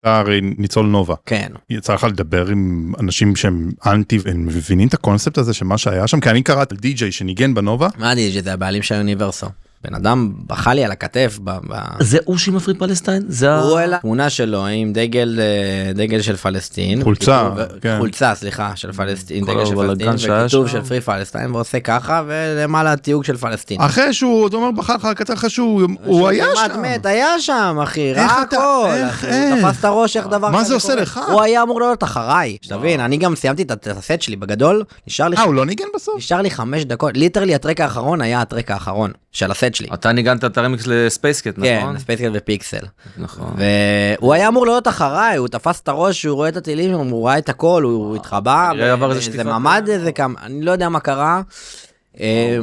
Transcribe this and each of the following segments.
אתה הרי ניצול נובה. כן. יצא לך לדבר עם אנשים שהם אנטי, הם מבינים את הקונספט הזה שמה שהיה שם, כי אני קראתי על די-ג'יי שניגן בנובה. מה די-ג'יי? זה הבעלים של אוניברסו. בן אדם בכה לי על הכתף. זה הוא שמפריד פלסטיין? הוא אלה תמונה שלו עם דגל של פלסטין. חולצה. חולצה, סליחה, של פלסטין. דגל של פלסטין וכיתוב של פרי פלסטיין, ועושה ככה, ולמעלה תיוג של פלסטין. אחרי שהוא, אתה אומר, בחר לך על הכתף, אחרי שהוא היה שם. היה שם, אחי, רע הכל. הוא תפס את הראש, איך דבר כזה. מה זה עושה לך? הוא היה אמור להיות אחריי. שתבין, אני גם סיימתי את הסט שלי בגדול. הוא לא ניגן בסוף? נשאר לי 5 דקות. ליטרלי הטרק האחרון היה הטרק האחרון של הסט שלי. אתה ניגנת את הרמיקס לספייסקט, נכון? כן, לספייסקט ופיקסל. נכון. והוא היה אמור להיות אחריי, הוא תפס את הראש, הוא רואה את הטילים, הוא ראה את הכל, הוא התחבא, זה ממד, אני לא יודע מה קרה,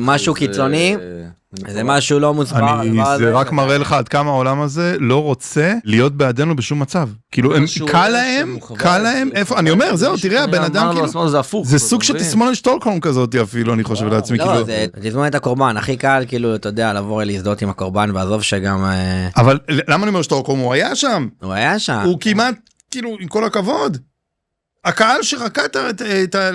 משהו קיצוני, זה משהו לא מוסבר. זה רק מראה לך עד כמה העולם הזה לא רוצה להיות בעדנו בשום מצב. כאילו, קל להם, איפה, אני אומר, זהו, תראה, הבן אדם, זה סוג של תסמונת שטוקהולם כזאת אפילו, אני חושב לעצמי, כאילו. לא, זה תסמונת הקורבן, הכי קל, כאילו, אתה יודע, לבוא להזדהות עם הקורבן, ועזוב שגם... אבל למה אני אומר שטוקהולם? הוא היה שם. הוא היה שם. הוא כמעט, כאילו, עם כל הכבוד. הקהל שרקע את ה...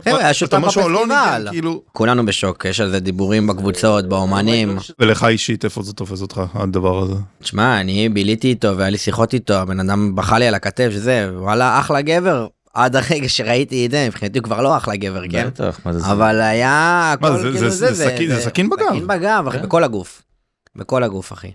היה שותף בפסטיבל. כולנו בשוק, יש על זה דיבורים בקבוצות, באומנים. ולך אישית, איפה זה תופס אותך, הדבר הזה? תשמע, אני ביליתי איתו, והיה לי שיחות איתו, הבן אדם בכה לי על הכתף, שזה, וואלה, אחלה גבר. עד הרגע שראיתי את זה, מבחינתי הוא כבר לא אחלה גבר, כן? בטח, מה זה? אבל היה... מה, זה סכין בגב? סכין בגב, אחי, בכל הגוף. בכל הגוף, אחי.